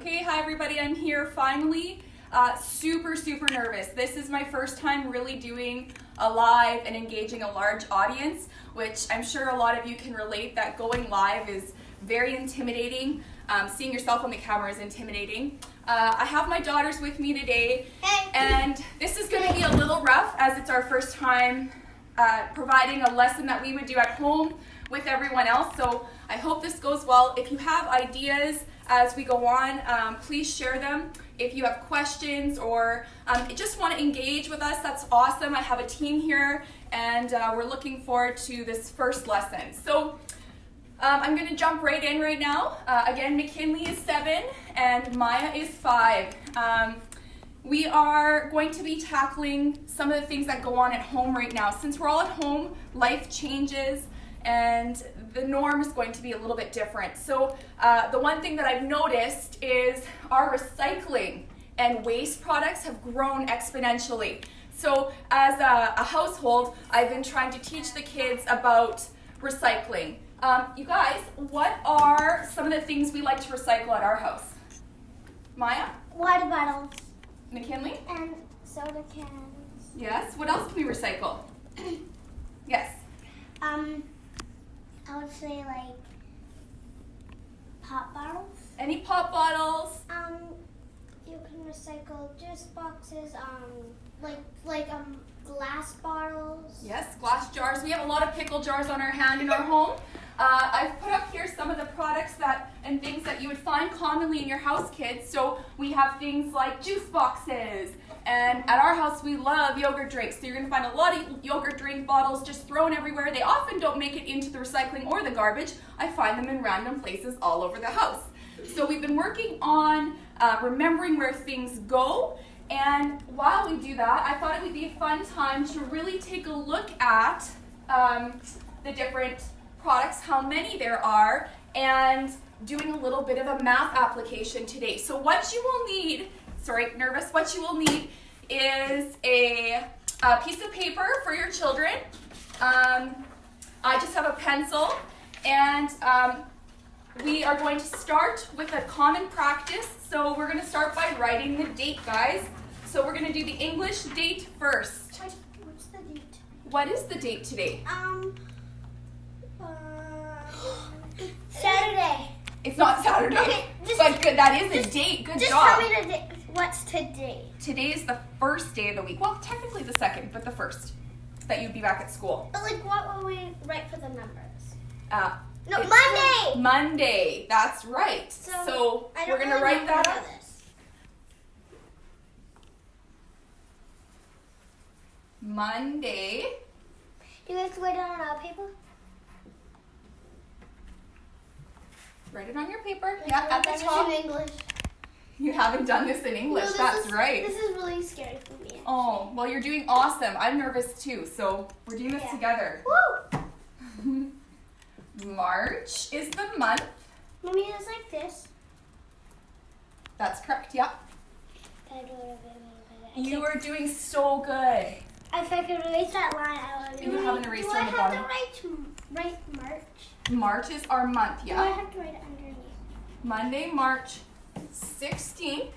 Okay, hi everybody, I'm here finally. Super nervous. This is my first time really doing a live and engaging a large audience, which I'm sure a lot of you can relate that going live is very intimidating. Seeing yourself on the camera is intimidating. I have my daughters with me today, and this is going to be a little rough as it's our first time providing a lesson that we would do at home with everyone else. So I hope this goes well. If you have ideas as we go on, please share them. If you have questions or just want to engage with us, that's awesome. I have a team here, and we're looking forward to this first lesson. So I'm going to jump right in right now. Again, McKinley is 7 and Maya is 5. We are going to be tackling some of the things that go on at home right now. Since we're all at home, life changes, and the norm is going to be a little bit different. So the one thing that I've noticed is our recycling and waste products have grown exponentially. So as a household, I've been trying to teach the kids about recycling. You guys, what are some of the things we like to recycle at our house? Maya? Water bottles. McKinley? And soda cans. Yes. What else can we recycle? Yes. I would say like pop bottles. Any pop bottles? You can recycle juice boxes. Like glass bottles. Yes, glass jars. We have a lot of pickle jars on our hand in our home. I've put up here some of the products and things that you would find commonly in your house, kids. So we have things like juice boxes, and at our house we love yogurt drinks. So you're going to find a lot of yogurt drink bottles just thrown everywhere. They often don't make it into the recycling or the garbage. I find them in random places all over the house. So we've been working on remembering where things go. And while we do that, I thought it would be a fun time to really take a look at the different products, how many there are, and doing a little bit of a math application today. So what you will need, what you will need is a piece of paper for your children. I just have a pencil, and we are going to start with a common practice. So we're going to start by writing the date, guys. So we're going to do the English date first. What's the date? What is the date today? Saturday. It's not Saturday. Okay, but good, that is a date. Good just job. Tell me the date. What's today? Today is the first day of the week. Well, technically the second, but the first that you'd be back at school. But like, what will we write for the numbers? No, Monday. Monday. That's right. So we're gonna write that up. Monday. Do we have to write it on our paper? Write it on your paper. Like, Yeah, at the top. in English. You haven't done this in English. No, That's right. This is really scary for me. Actually. Oh, well, you're doing awesome. I'm nervous too, so we're doing this together. Woo! March is the month. Mommy, it's like this. That's correct, yeah. Can I do it a bit? You are doing so good. If I could erase that line, I would. Do you have an eraser on on the Do bottom? I have to write March? March is our month, Do I yeah. have to write it underneath? Monday, March 16th,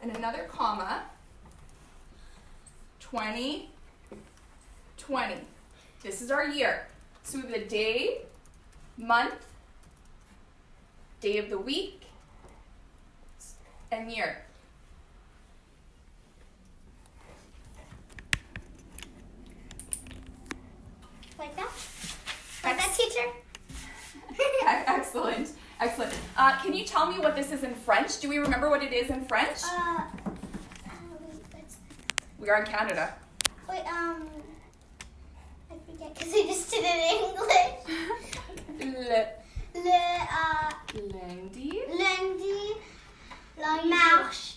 and another comma, 2020. This is our year. So we have the day, month, day of the week, and year. Like that? Like that, teacher? Excellent. Excellent. Can you tell me what this is in French? Do we remember what it is in French? We are in Canada. Wait, I forget because I just did it in English. Lundi. Lundi, marche,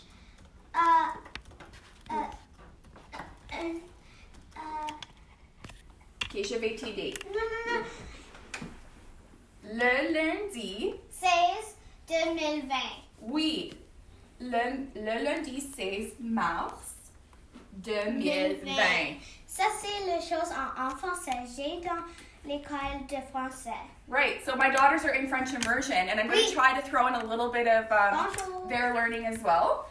Okay, je vais t'aider. non. Le lundi. 16 2020. Oui. Le lundi 16 mars 2020. Ça, c'est les choses en français. J'ai dans l'école de français. Right, so my daughters are in French immersion, and I'm going to try to throw in a little bit of their learning as well.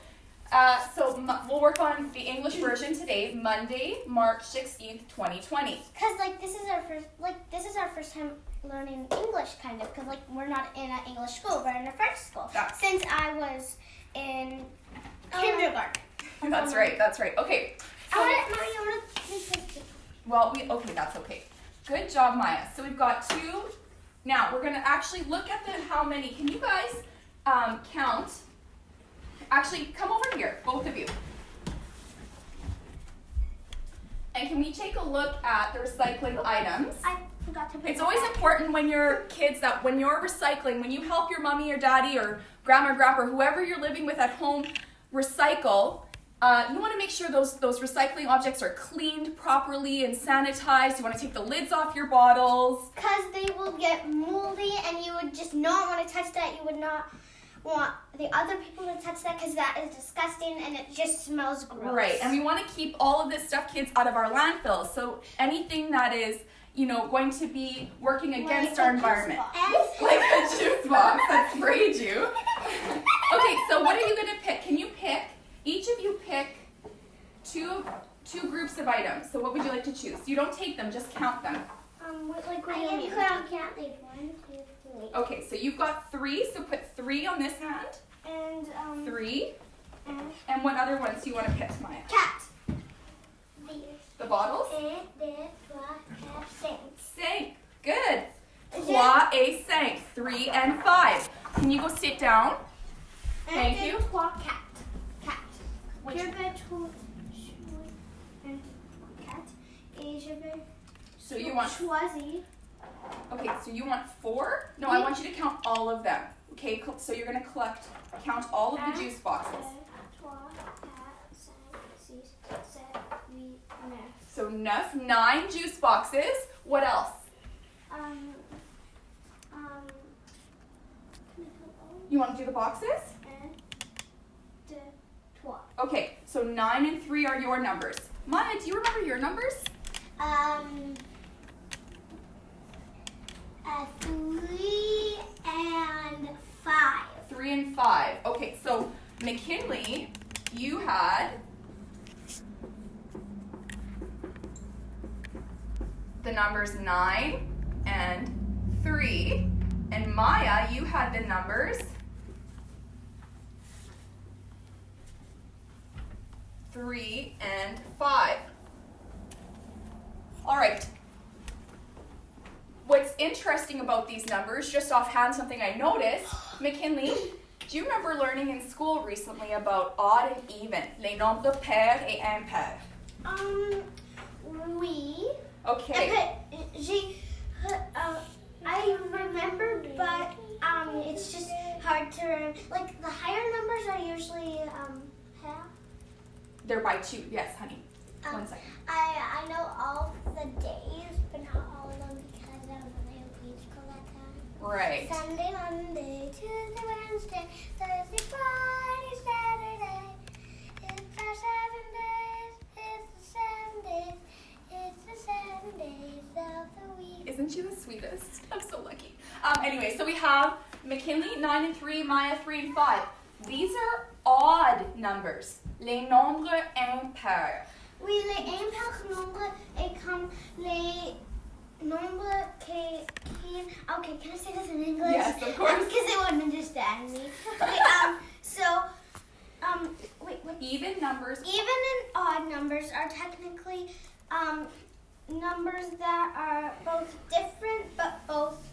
So we'll work on the English version today, Monday, March 16th, 2020. Cause this is our first time learning English, kind of. Cause we're not in an English school, we're in a French school. Since I was in kindergarten. That's right. Okay. So Mommy, I want to make this. Well, okay, that's okay. Good job, Maya. So we've got 2. Now we're gonna actually look at how many. Can you guys count? Actually, come over here, both of you. And can we take a look at the recycling items? I forgot to put It's always important when you're kids that when you're recycling, when you help your mommy or daddy or grandma or grandpa, or whoever you're living with at home recycle, you want to make sure those recycling objects are cleaned properly and sanitized. You want to take the lids off your bottles. Because they will get moldy and you would just not want to touch that. You would not want the other people to touch that because that is disgusting and it just smells gross. Right, and we want to keep all of this stuff, kids, out of our landfills. So anything that is, going to be working against our environment. Like a juice box that sprayed you. Okay, so what are you going to pick? Can you pick? Each of you pick two groups of items. So what would you like to choose? You don't take them, just count them. What do you mean? I can't leave 1, 2, 3. Okay, so you've got 3, so put 3 on this hand. And 3. And what other ones do you want to pick, Maya? Cat. The bottles? 1, 2, 3, 4, 5, 6. 5. Good. 3 et 5. 3 and 5. Can you go sit down? Thank you. 3, 4, cat. Which- Je vais cat. Et je vais So you want choisir. Okay, so you want 4? No, I want you to count all of them. Okay, so you're going to count all of the juice boxes. 3, 4, 5, 6, 7, 8, 9. So 9 juice boxes. What else? You want to do the boxes? 1, 2, 3. Okay, so 9 and 3 are your numbers. Maya, do you remember your numbers? 3 and 5. 3 and 5. Okay, so McKinley, you had the numbers 9 and 3. And Maya, you had the numbers 3 and 5. All right. What's interesting about these numbers, just offhand, something I noticed, McKinley, do you remember learning in school recently about odd and even, les nombres pairs et impairs? Oui. Okay. I remembered, but it's just hard to remember. The higher numbers are usually half. They're by 2. Yes, honey. 1 second. I know all the days, but not all of them because I was in elementary school that time. Right. Sunday, Monday, Tuesday, Wednesday, Thursday, Friday, Saturday. It's our 7 days. It's the 7 days. It's the 7 days of the week. Isn't she the sweetest? I'm so lucky. Anyway, so we have McKinley 9 and 3, Maya 3 and 5. These are odd numbers. Les nombres impairs. Oui, les impairs nombres et comme les nombres qui... Okay, can I say this in English? Yes, of course. Because they wouldn't understand me. Okay, wait. Even numbers. Even and odd numbers are technically numbers that are both different but both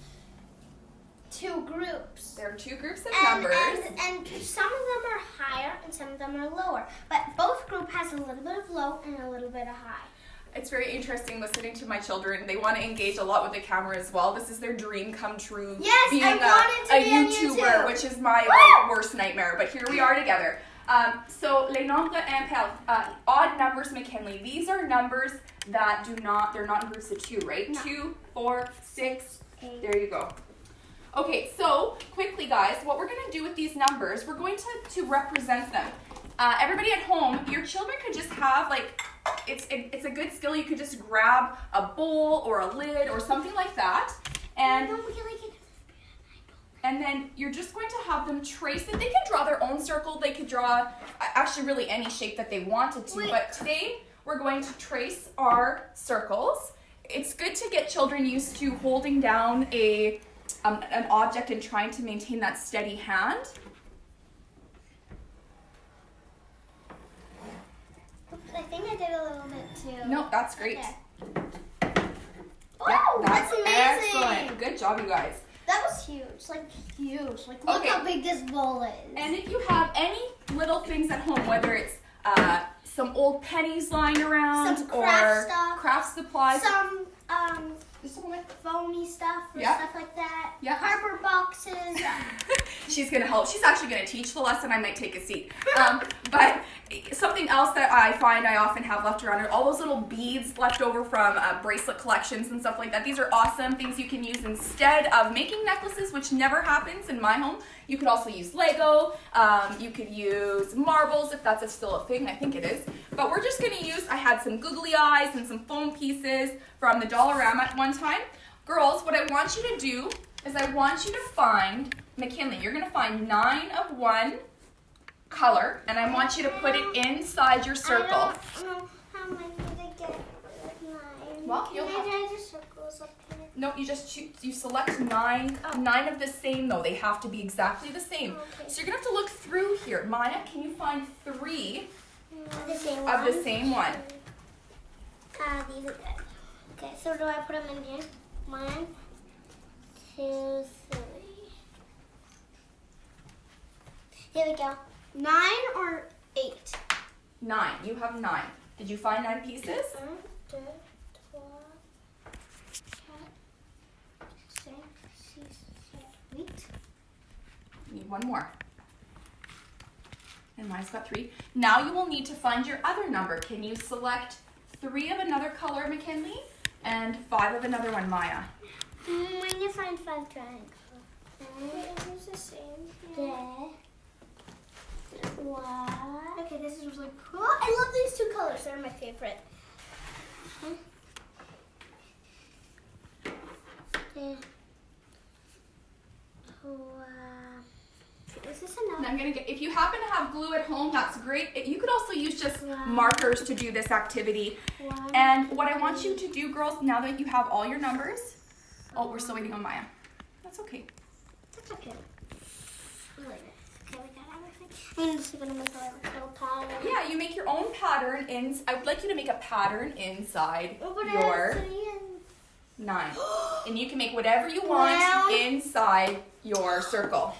2 groups. There are 2 groups of And numbers. and some of them are higher and some of them are lower. But both group has a little bit of low and a little bit of high. It's very interesting listening to my children. They want to engage a lot with the camera as well. This is their dream come true. Yes, being I wanted to be on YouTuber, YouTube. which is my worst nightmare. But here we are together. So les nombres impairs, odd numbers, McKinley. These are numbers that they're not in groups of 2, right? No. 2, 4, 6. 8. There you go. Okay, so quickly, guys, what we're going to do with these numbers, we're going to represent them. Everybody at home, your children could just have it's a good skill. You could just grab a bowl or a lid or something like that, and then you're just going to have them trace it. They can draw their own circle. They could draw actually really any shape that they wanted to. But today we're going to trace our circles. It's good to get children used to holding down an object and trying to maintain that steady hand. I think I did a little bit too. No, that's great. Okay. Yeah, Oh, that's amazing. Excellent. Good job, you guys. That was huge. Like huge. Like look Okay. how big this bowl is. And if you have any little things at home, whether it's some old pennies lying around Some craft or stuff. craft supplies. Some Just a moment. foamy stuff or Yeah. stuff like that. Yeah. Cardboard boxes. She's going to help. She's actually going to teach the lesson. I might take a seat. But something else that I find I often have left around are all those little beads left over from bracelet collections and stuff like that. These are awesome things you can use instead of making necklaces, which never happens in my home. You could also use Lego. You could use marbles if that's still a thing. I think it is. But we're just going to use, I had some googly eyes and some foam pieces from the Dollarama at one time. Girls, what I want you to do is I want you to find, McKinley, you're going to find 9 of one color, and I want you to put it inside your circle. I don't know how many to get with 9. Well, you'll Can have- I just circles up here? No, you just choose, you select 9, 9 of the same though. They have to be exactly the same. Okay. So you're going to have to look through here. Maya, can you find 3 The same of the same one? These are good. Okay, so do I put them in here? 1, 2, 3. Here we go. 9 or 8? 9. You have 9. Did you find 9 pieces? 1, 2, 3, 4, 5, 6, 7, 8. Need one more. And mine's got 3. Now you will need to find your other number. Can you select 3 of another color, McKinley? And 5 of another one, Maya. When you find 5 triangles. It's the same. There. What? Okay, this is really cool. I love these 2 colors. They're my favorite. There. Is this enough? And I'm gonna get, if you happen to have glue at home, that's great. You could also use just Wow. markers to do this activity. 1, And what I want you to do, girls, now that you have all your numbers, oh, we're still waiting on Maya. That's okay. That's okay. Later. Okay, we got everything. I'm just gonna make a little pattern. Yeah, you make your own pattern I would like you to make a pattern inside Oh, but your I have 3 and 9. And you can make whatever you want Wow. inside your circle.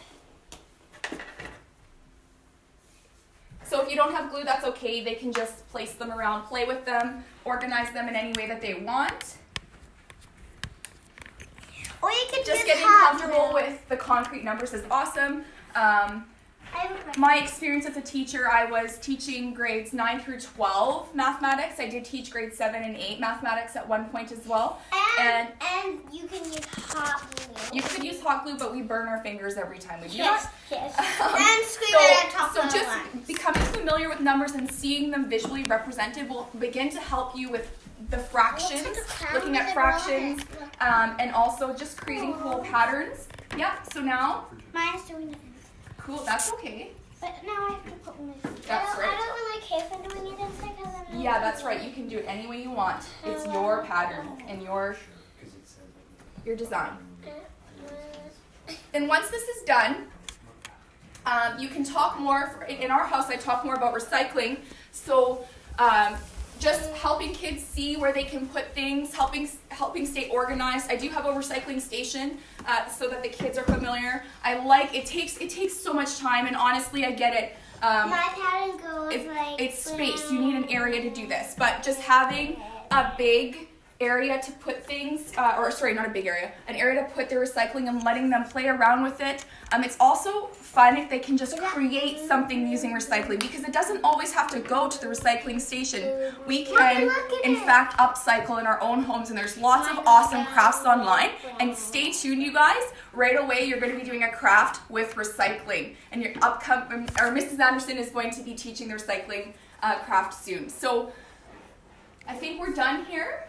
So if you don't have glue, that's okay. They can just place them around, play with them, organize them in any way that they want. Or you could Just use getting hot comfortable glue. with the concrete numbers is awesome. I have a question. My experience as a teacher, I was teaching grades 9 through 12 mathematics. I did teach grades 7 and 8 mathematics at one point as well. And you can use hot glue. You could use hot glue, but we burn our fingers every time we do Yes, that. yes. And scream it at top so of the just lungs. becoming familiar with numbers and seeing them visually represented will begin to help you with the fractions, Looks like a crown looking at with a fractions, bonnet. and also just creating cool patterns. Yeah, so now, Mine's doing it. cool, that's okay. But now I have to put my. That's I right. don't really care for doing it inside because I'm. Yeah, that's right. You can do it any way you want. It's your pattern and your design. And once this is done, you can talk more. In our house, I talk more about recycling. So just helping kids see where they can put things, helping stay organized. I do have a recycling station so that the kids are familiar. It takes so much time, and honestly, I get it. My pattern goes like. It's space. You need an area to do this, but just having a big area to put things, not a big area, an area to put their recycling and letting them play around with it. It's also fun if they can just create something using recycling, because it doesn't always have to go to the recycling station. We can, in fact, upcycle in our own homes, and there's lots of awesome crafts online. And stay tuned, you guys. Right away, you're going to be doing a craft with recycling, and Mrs. Anderson is going to be teaching the recycling craft soon. So I think we're done here.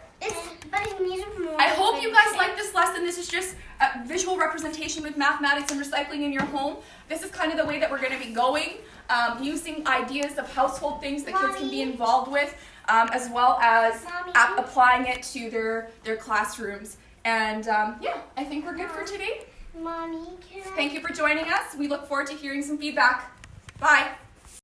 But it needs more. I hope you guys like this lesson. This is just a visual representation with mathematics and recycling in your home. This is kind of the way that we're going to be going, using ideas of household things that kids can be involved with, as well as applying it to their classrooms. And yeah, I think we're good for today. Mommy, Thank you for joining us. We look forward to hearing some feedback. Bye.